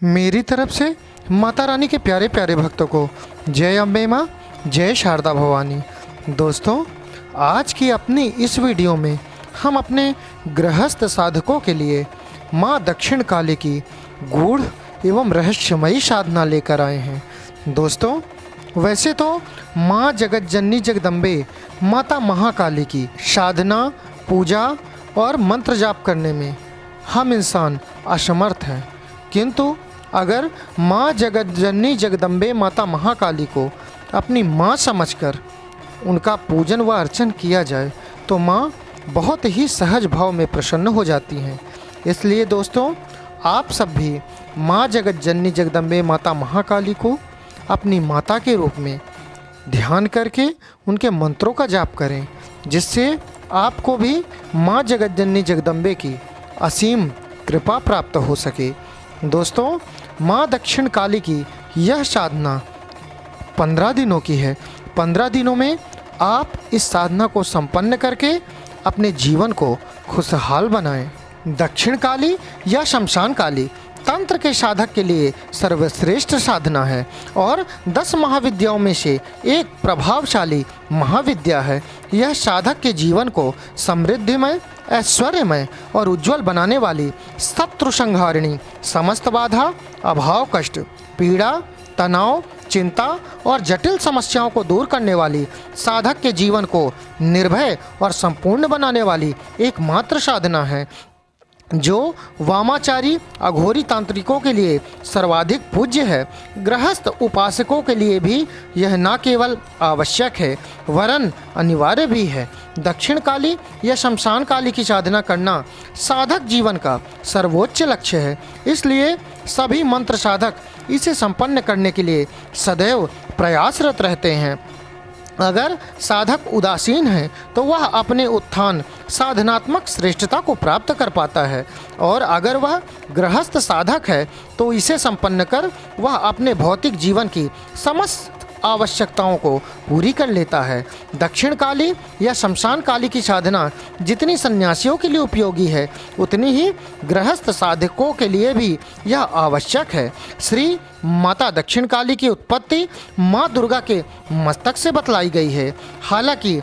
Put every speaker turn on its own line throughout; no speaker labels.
मेरी तरफ से माता रानी के प्यारे प्यारे भक्तों को जय अम्बे माँ, जय शारदा भवानी। दोस्तों, आज की अपनी इस वीडियो में हम अपने गृहस्थ साधकों के लिए माँ दक्षिण काली की गूढ़ एवं रहस्यमयी साधना लेकर आए हैं। दोस्तों, वैसे तो माँ जगत जननी जगदम्बे माता महाकाली की साधना, पूजा और मंत्र जाप करने में हम इंसान असमर्थ हैं, किंतु अगर माँ जगत जननी जगदम्बे माता महाकाली को अपनी माँ समझकर उनका पूजन व अर्चन किया जाए तो माँ बहुत ही सहज भाव में प्रसन्न हो जाती हैं। इसलिए दोस्तों, आप सब भी माँ जगत जननी जगदम्बे माता महाकाली को अपनी माता के रूप में ध्यान करके उनके मंत्रों का जाप करें, जिससे आपको भी माँ जगत जननी जगदम्बे की असीम कृपा प्राप्त हो सके। दोस्तों, माँ दक्षिण काली की यह साधना 15 दिनों की है। 15 दिनों में आप इस साधना को संपन्न करके अपने जीवन को खुशहाल बनाएं। दक्षिण काली या शमशान काली तंत्र के साधक के लिए सर्वश्रेष्ठ साधना है और 10 महाविद्याओं में से एक प्रभावशाली महाविद्या है। यह साधक के जीवन को समृद्धिमय, ऐश्वर्यमय और उज्जवल बनाने वाली, शत्रु संहारिणी, समस्त बाधा, अभाव, कष्ट, पीड़ा, तनाव, चिंता और जटिल समस्याओं को दूर करने वाली, साधक के जीवन को निर्भय और संपूर्ण बनाने वाली एकमात्र साधना है, जो वामाचारी अघोरी तांत्रिकों के लिए सर्वाधिक पूज्य है। गृहस्थ उपासकों के लिए भी यह न केवल आवश्यक है वरन अनिवार्य भी है। दक्षिण काली या शमशान काली की साधना करना साधक जीवन का सर्वोच्च लक्ष्य है। इसलिए सभी मंत्र साधक इसे संपन्न करने के लिए सदैव प्रयासरत रहते हैं। अगर साधक उदासीन है तो वह अपने उत्थान साधनात्मक श्रेष्ठता को प्राप्त कर पाता है, और अगर वह गृहस्थ साधक है तो इसे संपन्न कर वह अपने भौतिक जीवन की समस्त आवश्यकताओं को पूरी कर लेता है। दक्षिण काली या शमशान काली की साधना जितनी सन्यासियों के लिए उपयोगी है, उतनी ही गृहस्थ साधकों के लिए भी यह आवश्यक है। श्री माता दक्षिण काली की उत्पत्ति माँ दुर्गा के मस्तक से बतलाई गई है। हालांकि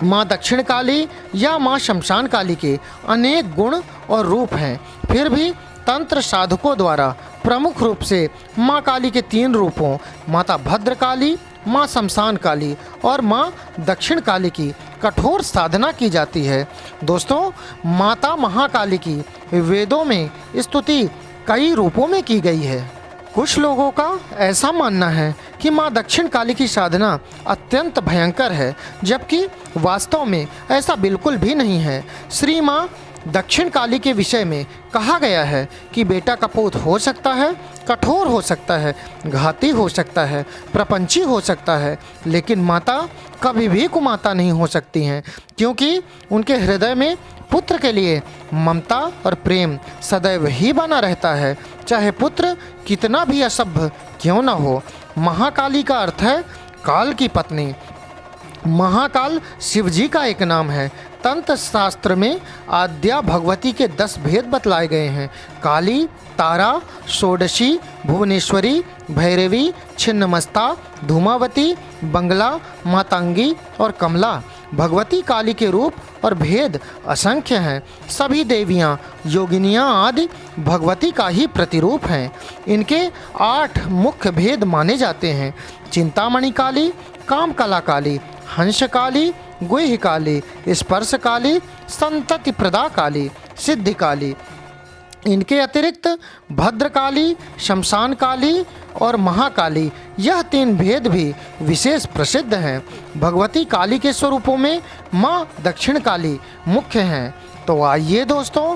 माँ दक्षिण काली या माँ शमशान काली के अनेक गुण और रूप हैं, फिर भी तंत्र साधकों द्वारा प्रमुख रूप से माँ काली के 3 रूपों माता भद्रकाली, माँ शमशान काली और माँ दक्षिण काली की कठोर साधना की जाती है। दोस्तों, माता महाकाली की वेदों में स्तुति कई रूपों में की गई है। कुछ लोगों का ऐसा मानना है कि माँ दक्षिण काली की साधना अत्यंत भयंकर है, जबकि वास्तव में ऐसा बिल्कुल भी नहीं है। श्री माँ दक्षिण काली के विषय में कहा गया है कि बेटा कपूत हो सकता है, कठोर हो सकता है, घाती हो सकता है, प्रपंची हो सकता है, लेकिन माता कभी भी कुमाता नहीं हो सकती हैं, क्योंकि उनके हृदय में पुत्र के लिए ममता और प्रेम सदैव ही बना रहता है, चाहे पुत्र कितना भी असभ्य क्यों न हो। महाकाली का अर्थ है काल की पत्नी। महाकाल शिवजी का एक नाम है। तंत्र शास्त्र में आद्या भगवती के 10 भेद बतलाए गए हैं। काली, तारा, षोडशी, भुवनेश्वरी, भैरवी, छिन्नमस्ता, धूमावती, बंगला, मातांगी और कमला। भगवती काली के रूप और भेद असंख्य हैं। सभी देवियाँ, योगिनियाँ आदि भगवती का ही प्रतिरूप हैं। इनके 8 मुख्य भेद माने जाते हैं: चिंतामणि काली, कामकला काली, हंस काली, गुह्य काली, स्पर्श काली, संतति प्रदा काली, सिद्धि काली। इनके अतिरिक्त भद्रकाली, शमशान काली और महाकाली, यह 3 भेद भी विशेष प्रसिद्ध हैं। भगवती काली के स्वरूपों में माँ दक्षिण काली मुख्य हैं। तो आइए दोस्तों,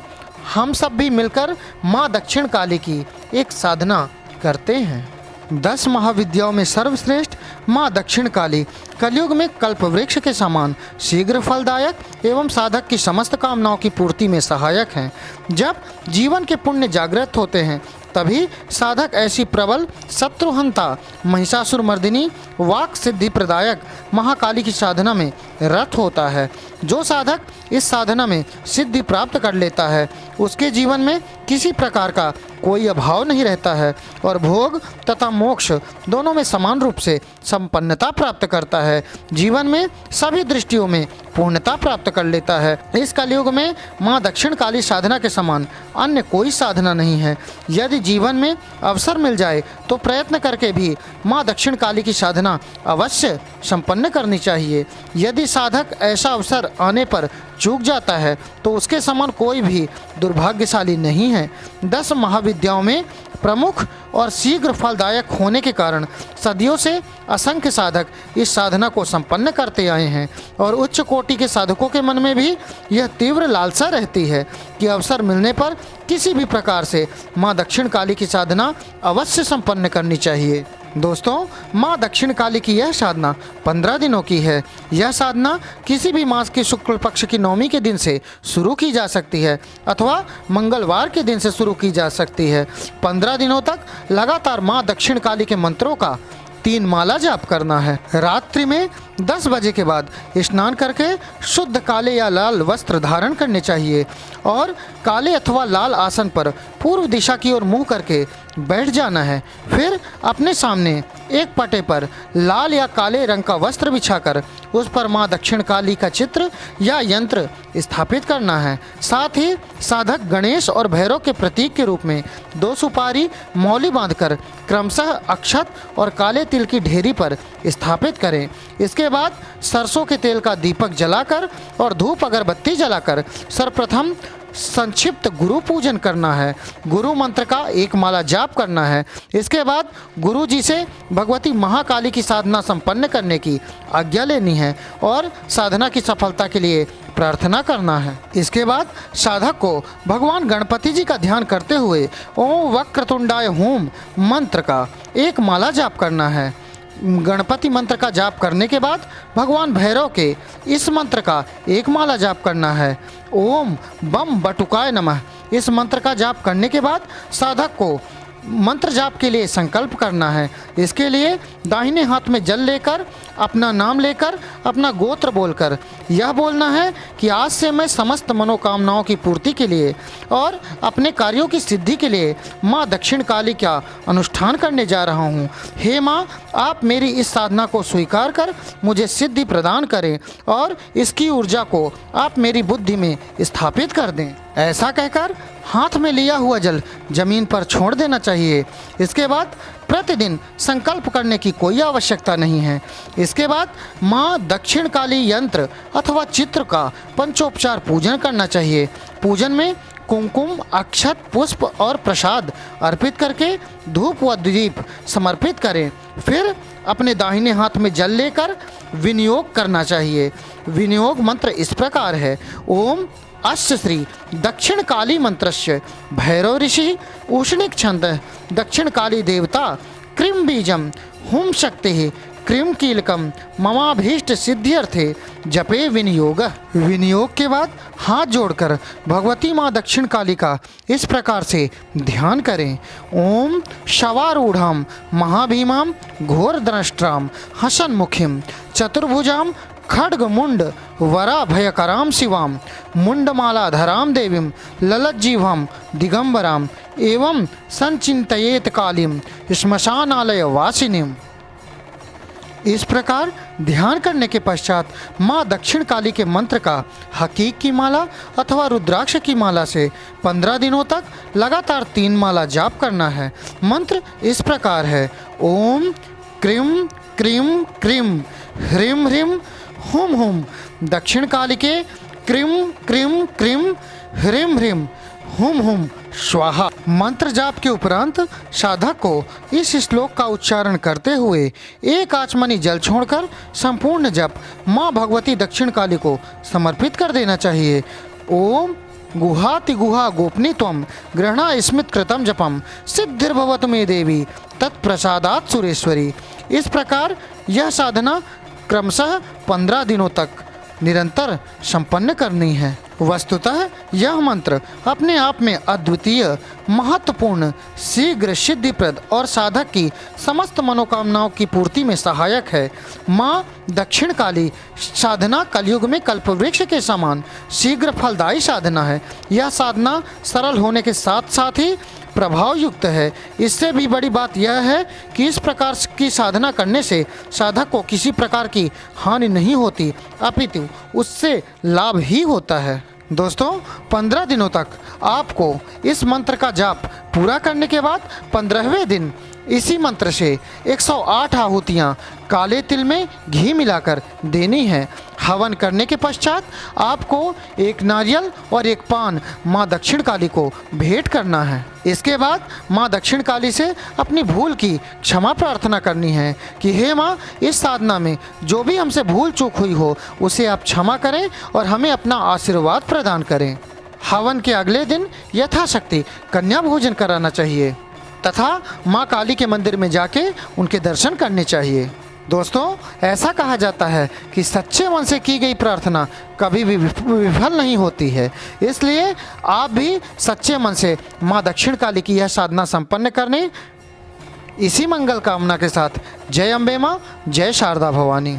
हम सब भी मिलकर माँ दक्षिण काली की एक साधना करते हैं। 10 महाविद्याओं में सर्वश्रेष्ठ माँ दक्षिण काली कलयुग में कल्प वृक्ष के समान शीघ्र फलदायक एवं साधक की समस्त कामनाओं की पूर्ति में सहायक हैं। जब जीवन के पुण्य जागृत होते हैं तभी साधक ऐसी प्रबल शत्रुहंता महिषासुर मर्दिनी वाक सिद्धि प्रदायक महाकाली की साधना में रथ होता है। जो साधक इस साधना में सिद्धि प्राप्त कर लेता है उसके जीवन में किसी प्रकार का कोई अभाव नहीं रहता है और भोग तथा मोक्ष दोनों में समान रूप से संपन्नता प्राप्त करता है। जीवन में सभी दृष्टियों में पूर्णता प्राप्त कर लेता है। इस कलयुग में माँ दक्षिण काली साधना के समान अन्य कोई साधना नहीं है। यदि जीवन में अवसर मिल जाए तो प्रयत्न करके भी माँ दक्षिण काली की साधना अवश्य संपन्न करनी चाहिए। यदि साधक ऐसा अवसर आने पर चूक जाता है तो उसके समान कोई भी दुर्भाग्यशाली नहीं है। 10 महाविद्याओं में प्रमुख और शीघ्र फलदायक होने के कारण सदियों से असंख्य साधक इस साधना को संपन्न करते आए हैं और उच्च कोटि के साधकों के मन में भी यह तीव्र लालसा रहती है कि अवसर मिलने पर किसी भी प्रकार से माँ दक्षिण काली की साधना अवश्य संपन्न करनी चाहिए। दोस्तों, माँ दक्षिण काली की यह साधना 15 दिनों की है। यह साधना किसी भी मास के शुक्ल पक्ष की नवमी के दिन से शुरू की जा सकती है अथवा मंगलवार के दिन से शुरू की जा सकती है। 15 दिनों तक लगातार माँ दक्षिण काली के मंत्रों का 3 माला जाप करना है। रात्रि में 10 बजे के बाद स्नान करके शुद्ध काले या लाल वस्त्र धारण करने चाहिए और काले अथवा लाल आसन पर पूर्व दिशा की ओर मुंह करके बैठ जाना है। फिर अपने सामने एक पटे पर लाल या काले रंग का वस्त्र बिछाकर उस पर माँ दक्षिण काली का चित्र या यंत्र स्थापित करना है। साथ ही साधक गणेश और भैरव के प्रतीक के रूप में 2 सुपारी मौली बांधकर क्रमशः अक्षत और काले तिल की ढेरी पर स्थापित करें। इसके बाद सरसों के तेल का दीपक जलाकर और धूप अगरबत्ती जलाकर सर्वप्रथम संक्षिप्त गुरु पूजन करना है। गुरु मंत्र का 1 माला जाप करना है। इसके बाद गुरु जी से भगवती महाकाली की साधना संपन्न करने की आज्ञा लेनी है और साधना की सफलता के लिए प्रार्थना करना है। इसके बाद साधक को भगवान गणपति जी का ध्यान करते हुए ओम वक्रतुंडाय होम मंत्र का 1 माला जाप करना है। गणपति मंत्र का जाप करने के बाद भगवान भैरव के इस मंत्र का 1 माला जाप करना है। ओम बम बटुकाय नमः इस मंत्र का जाप करने के बाद साधक को मंत्र जाप के लिए संकल्प करना है। इसके लिए दाहिने हाथ में जल लेकर अपना नाम लेकर अपना गोत्र बोलकर यह बोलना है कि आज से मैं समस्त मनोकामनाओं की पूर्ति के लिए और अपने कार्यों की सिद्धि के लिए माँ दक्षिण काली का अनुष्ठान करने जा रहा हूँ। हे माँ, आप मेरी इस साधना को स्वीकार कर मुझे सिद्धि प्रदान करें और इसकी ऊर्जा को आप मेरी बुद्धि में स्थापित कर दें। ऐसा कहकर हाथ में लिया हुआ जल जमीन पर छोड़ देना चाहिए। इसके बाद प्रतिदिन संकल्प करने की कोई आवश्यकता नहीं है। इसके बाद माँ दक्षिण काली यंत्र अथवा चित्र का पंचोपचार पूजन करना चाहिए। पूजन में कुमकुम, अक्षत, पुष्प और प्रसाद अर्पित करके धूप व दीप समर्पित करें। फिर अपने दाहिने हाथ में जल लेकर विनियोग करना चाहिए। विनियोग मंत्र इस प्रकार है। ओम अस्य श्री दक्षिण काली मंत्रस्य भैरव ऋषि उष्णिक छंद दक्षिण काली देवता क्रीम बीजम हुम शक्ति क्रीम कीलकम ममाभीष्ट सिद्ध्यर्थे जपे विनियोग। विनियोग के बाद हाथ जोड़कर भगवती माँ दक्षिण काली का इस प्रकार से ध्यान करें। ओम शवारूढ़ाम महाभीमाम घोर द्रष्ट्राम हसन्मुखीम चतुर्भुजाम खड्ग मुंड वरा भयकराम शिवाम मुंडमालाधराम देवीम ललज्जीवाम दिगंबराम एवं संचिंतयेत कालीम श्मशानालय वासिनीम। इस प्रकार ध्यान करने के पश्चात माँ दक्षिण काली के मंत्र का हकीक की माला अथवा रुद्राक्ष की माला से 15 दिनों तक लगातार 3 माला जाप करना है। मंत्र इस प्रकार है। ओम क्रीम क्रीम क्रीम ह्रीम ह्रीम हुम हुम दक्षिण काली के क्रीम क्रीम क्रीम ह्रीम ह्रीम हुम हुम स्वाहा। मंत्र जाप के उपरांत साधक को इस श्लोक का उच्चारण करते हुए 1 आचमनी जल छोड़कर संपूर्ण जप माँ भगवती दक्षिण काली को समर्पित कर देना चाहिए। ओम गुहाति गुहा गोपनी त्वम ग्रहणा स्मित कृतम जपम सिद्धिर्भवतु मे देवी तत्प्रसादात् सुरेश्वरी। इस प्रकार यह साधना क्रमशः 15 दिनों तक निरंतर संपन्न करनी है। वस्तुतः यह मंत्र अपने आप में अद्वितीय, महत्वपूर्ण, शीघ्र सिद्धिप्रद और साधक की समस्त मनोकामनाओं की पूर्ति में सहायक है। माँ दक्षिण काली साधना कलयुग में कल्पवृक्ष के समान शीघ्र फलदायी साधना है। यह साधना सरल होने के साथ साथ ही प्रभाव युक्त है। इससे भी बड़ी बात यह है कि इस प्रकार की साधना करने से साधक को किसी प्रकार की हानि नहीं होती, अपितु उससे लाभ ही होता है। दोस्तों, 15 दिनों तक आपको इस मंत्र का जाप पूरा करने के बाद 15वें दिन इसी मंत्र से 108 आहुतियाँ काले तिल में घी मिलाकर देनी है। हवन करने के पश्चात आपको एक नारियल और एक पान माँ दक्षिण काली को भेंट करना है। इसके बाद माँ दक्षिण काली से अपनी भूल की क्षमा प्रार्थना करनी है कि हे माँ, इस साधना में जो भी हमसे भूल चूक हुई हो उसे आप क्षमा करें और हमें अपना आशीर्वाद प्रदान करें। हवन के अगले दिन यथाशक्ति कन्या भोजन कराना चाहिए तथा माँ काली के मंदिर में जाके उनके दर्शन करने चाहिए। दोस्तों, ऐसा कहा जाता है कि सच्चे मन से की गई प्रार्थना कभी भी विफल नहीं होती है। इसलिए आप भी सच्चे मन से माँ दक्षिण काली की यह साधना संपन्न करने इसी मंगल कामना के साथ जय अम्बे माँ, जय शारदा भवानी।